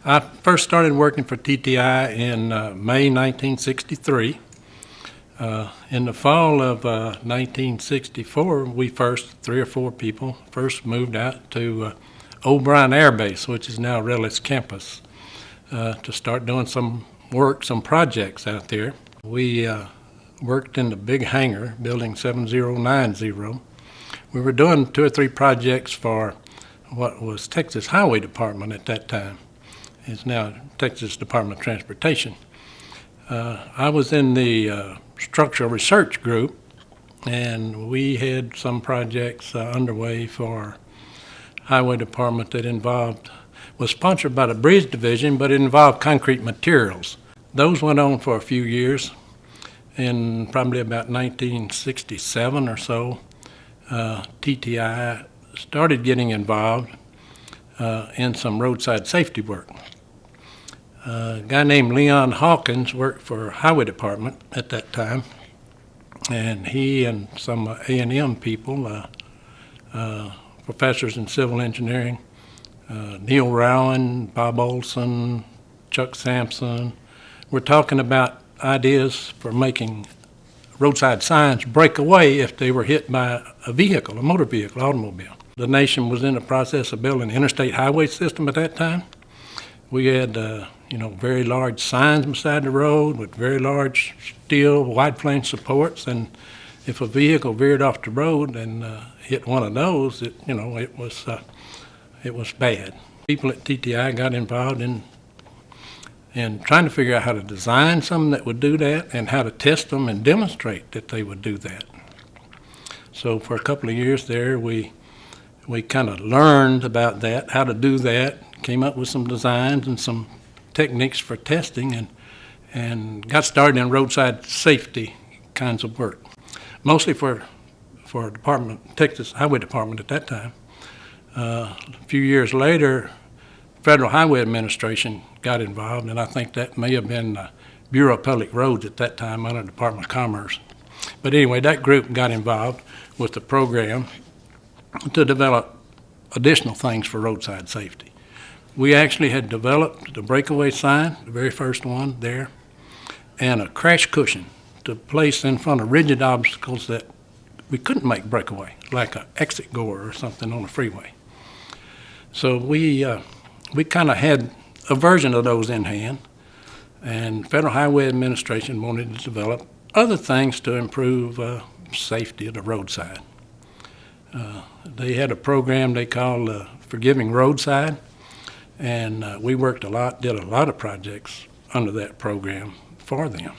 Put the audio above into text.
I first started working for TTI in May 1963. In the fall of 1964, we three or four people, first moved out to O'Brien Air Base, which is now Relish Campus, to start doing some work, some projects out there. We worked in the big hangar, building 7090. We were doing 2 or 3 projects for what was Texas Highway Department at that time. It's now Texas Department of Transportation. I was in the structural research group, and we had some projects underway for Highway Department that was sponsored by the Bridge Division, but it involved concrete materials. Those went on for a few years. In probably about 1967 or so, TTI started getting involved in some roadside safety work. A guy named Leon Hawkins worked for Highway Department at that time, and he and some A&M people, professors in civil engineering, Neil Rowan, Bob Olson, Chuck Sampson, were talking about ideas for making roadside signs break away if they were hit by a vehicle, a motor vehicle, automobile. The nation was in the process of building an interstate highway system at that time. We had, very large signs beside the road with very large steel wide flange supports, and if a vehicle veered off the road and hit one of those, it was bad. People at TTI got involved in trying to figure out how to design something that would do that and how to test them and demonstrate that they would do that. So for a couple of years there, we kind of learned about that, how to do that, came up with some designs and some techniques for testing, and got started in roadside safety kinds of work, mostly for Texas Highway Department at that time. A few years later, Federal Highway Administration got involved, and I think that may have been the Bureau of Public Roads at that time under the Department of Commerce. But anyway, that group got involved with the program to develop additional things for roadside safety. We actually had developed the breakaway sign, the very first one there, and a crash cushion to place in front of rigid obstacles that we couldn't make breakaway, like an exit goer or something on a freeway. So we kind of had a version of those in hand, and Federal Highway Administration wanted to develop other things to improve safety of the roadside. They had a program they called Forgiving Roadside, and we worked a lot, did a lot of projects under that program for them.